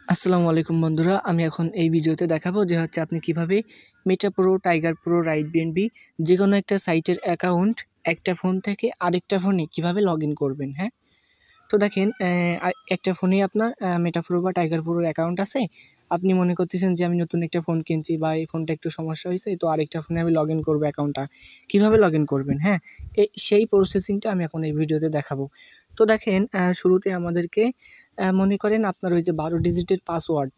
আসসালামু আলাইকুম বন্ধুরা, আমি এখন এই ভিডিওতে দেখাবো যে আপনি কিভাবে meta pro, tiger pro, right BNB যেকোনো একটা সাইটের অ্যাকাউন্ট একটা ফোন থেকে আরেকটা ফোনে কিভাবে লগইন করবেন। হ্যাঁ, তো দেখেন একটা ফোনে আপনার মেটা প্রো বা টাইগার প্রোর অ্যাকাউন্ট আছে। আপনি মনে করতেছেন যে আমি নতুন একটা ফোন কিনছি বা এই ফোনটা একটু সমস্যা হয়েছে, তো আরেকটা ফোনে আমি লগইন করবো অ্যাকাউন্টটা। কিভাবে লগইন করবেন? হ্যাঁ, সেই প্রসেসিংটা আমি এখন এই ভিডিওতে দেখাবো। তো দেখেন শুরুতে আমাদেরকে মনে করেন আপনার ওই যে 12 ডিজিটের পাসওয়ার্ড,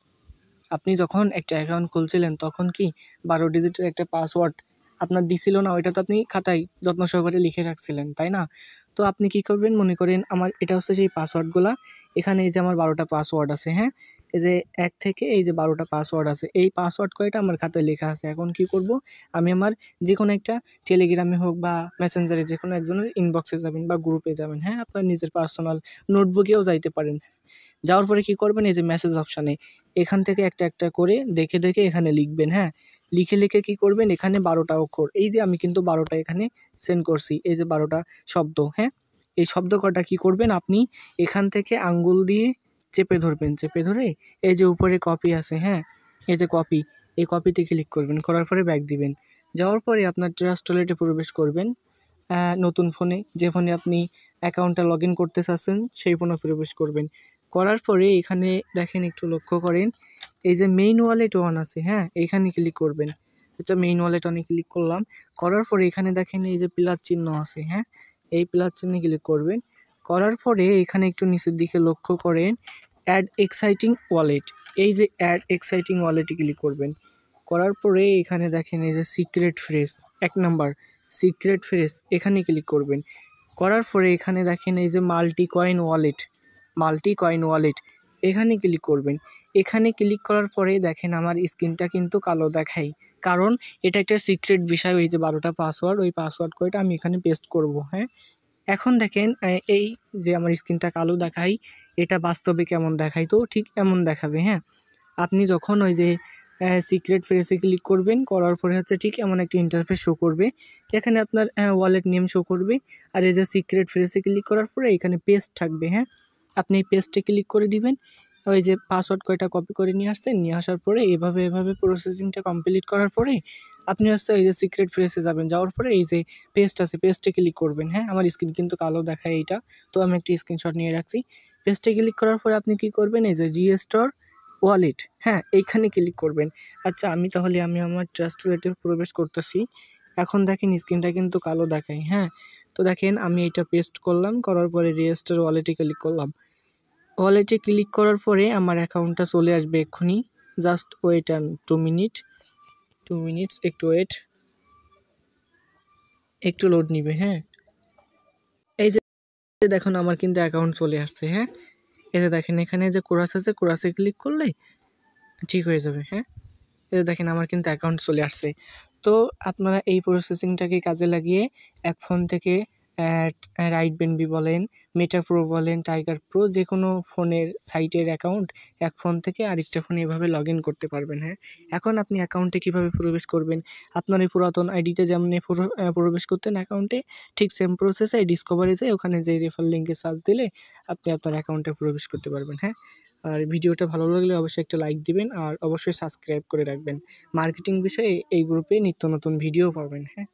আপনি যখন একটা অ্যাকাউন্ট খুলছিলেন তখন কি 12 ডিজিটের একটা পাসওয়ার্ড আপনার দিছিল না? ওইটা তো আপনি খাতায় যত্ন সহকারে লিখে রাখছিলেন, তাই না? তো আপনি কি করবেন, মনে করেন আমার এটা হচ্ছে সেই পাসওয়ার্ডগুলা। এখানে এই যে আমার 12টা পাসওয়ার্ড আছে, হ্যাঁ? এই যে 1 থেকে এই যে 12টা পাসওয়ার্ড আছে। এই পাসওয়ার্ড কয়টা আমার খাতায় লেখা আছে। এখন কি করব? আমি আমার যেকোনো একটা টেলিগ্রামে হোক বা মেসেঞ্জারে যেকোনো একজনের ইনবক্সে যাবেন বা গ্রুপে যাবেন, হ্যাঁ? আপনার নিজের পার্সোনাল নোটবুকেও যাইতে পারেন। যাওয়ার পরে কি করবেন, এই যে মেসেজ অপশানে এখান থেকে একটা একটা করে দেখে দেখে এখানে লিখবেন। হ্যাঁ, লিখে লিখে কি করবেন, এখানে 12টা অক্ষর, এই যে আমি কিন্তু 12টা এখানে সেন্ড করছি, এই যে 12টা শব্দ। হ্যাঁ, এই শব্দ কটা কি করবেন, আপনি এখান থেকে আঙ্গুল দিয়ে চেপে ধরবেন। চেপে ধরে এই যে উপরে কপি আছে, হ্যাঁ, এই যে কপি, এই কপিতে ক্লিক করবেন। করার পরে ব্যাক দিবেন। যাওয়ার পরে আপনার ট্রাস্ট ওয়ালেটে প্রবেশ করবেন। নতুন ফোনে, যে ফোনে আপনি অ্যাকাউন্টটা লগ ইন করতে চাচ্ছেন সেই ফোনে প্রবেশ করবেন। করার পরে এখানে দেখেন, একটু লক্ষ্য করেন, এই যে মেইন ওয়ালেট অন আছে, হ্যাঁ, এইখানে ক্লিক করবেন। আচ্ছা, মেইন ওয়ালেট অনে ক্লিক করলাম। করার পরে এখানে দেখেন এই যে প্লাস চিহ্ন আছে, হ্যাঁ, এই প্লাস চিহ্নে ক্লিক করবেন। করার পরে এখানে একটু নিচের দিকে লক্ষ্য করেন, অ্যাড এক্সাইটিং ওয়ালেট, এই যে অ্যাড এক্সাইটিং ওয়ালেটে ক্লিক করবেন। করার পরে এখানে দেখেন এই যে secret phrase 1 number, secret phrase এখানে ক্লিক করবেন। করার পরে এখানে দেখেন এই যে multi coin wallet, multi coin wallet এখানে ক্লিক করবেন। এখানে ক্লিক করার পরে দেখেন আমার স্ক্রিনটা কিন্তু কালো দেখায়, কারণ এটা একটা সিক্রেট বিষয়। ওই যে 12টা পাসওয়ার্ড, ওই পাসওয়ার্ড কয়টা আমি এখানে পেস্ট করব। হ্যাঁ, এখন দেখেন এই যে আমার স্ক্রিনটা কালো দেখায়, এটা বাস্তবে কেমন দেখায়? তো ঠিক এমন দেখাবে। হ্যাঁ, আপনি যখন ওই যে সিক্রেট ফ্রেজে ক্লিক করবেন, করার পরে হচ্ছে ঠিক এমন একটা ইন্টারফেস শো করবে। এখানে আপনার ওয়ালেট নেম শো করবে, আর এই যে সিক্রেট ফ্রেজে ক্লিক করার পরে এখানে পেস্ট থাকবে। হ্যাঁ, আপনি এই পেস্টে ক্লিক করে দিবেন। ওই যে পাসওয়ার্ড কয়টা কপি করে নিয়ে আসছেন, নিয়ে আসার পরে এভাবে প্রসেসিংটা কমপ্লিট করার পরে আপনি হচ্ছে এই যে সিক্রেট ফ্রেজে যাবেন। যাওয়ার পরে এই যে পেস্ট আছে, পেস্টে ক্লিক করবেন। হ্যাঁ, আমার স্ক্রিন কিন্তু কালো দেখায় এইটা, তো আমি একটি স্ক্রিনশট নিয়ে রাখছি। পেস্টে ক্লিক করার পরে আপনি কি করবেন, এই যে রিস্টোর ওয়ালেট, হ্যাঁ, এইখানে ক্লিক করবেন। আচ্ছা, আমি আমার ট্রাস্ট ওয়ালেটে প্রবেশ করতেছি। এখন দেখেন স্ক্রিনটা কিন্তু কালো দেখায়। হ্যাঁ, তো দেখেন আমি এটা পেস্ট করলাম, করার পরে রিস্টোর ওয়ালেটে ক্লিক করলাম। ওয়ালেটে ক্লিক করার পরে আমার অ্যাকাউন্টটা চলে আসবে এক্ষুনি। জাস্ট ওয়েট 2 মিনিটস, একটু ওয়েট, একটু লোড নিবে। হ্যাঁ, এই যে দেখুন আমার কিন্তু অ্যাকাউন্ট চলে আসছে। হ্যাঁ, এই যে দেখেন এখানে যে কোরাস আছে, কোরাসে ক্লিক করলে ঠিক হয়ে যাবে। হ্যাঁ, এই যে দেখেন আমার কিন্তু অ্যাকাউন্ট চলে আসছে। তো আপনারা এই প্রসেসিংটাকে কাজে লাগিয়ে এক ফোন থেকে রাইট বিএনবি বলেন, মেটা প্রো বলেন, টাইগার প্রো যেকোনো ফোনের সাইটের অ্যাকাউন্ট এক ফোন থেকে আরেকটা ফোনে এভাবে লগ ইন করতে পারবেন। হ্যাঁ, এখন আপনি অ্যাকাউন্টে কীভাবে প্রবেশ করবেন, আপনার এই পুরাতন আইডিতে যেমন প্রবেশ করতেন অ্যাকাউন্টে, ঠিক সেম প্রসেসে ডিসকভারে যেয়ে ওখানে যে রেফার লিঙ্কে সার্চ দিলে আপনি আপনার অ্যাকাউন্টে প্রবেশ করতে পারবেন। হ্যাঁ, আর ভিডিওটা ভালো লাগলে অবশ্যই একটা লাইক দিবেন, আর অবশ্যই সাবস্ক্রাইব করে রাখবেন। মার্কেটিং বিষয়ে এই গ্রুপে নিত্য নতুন ভিডিও পাবেন। হ্যাঁ।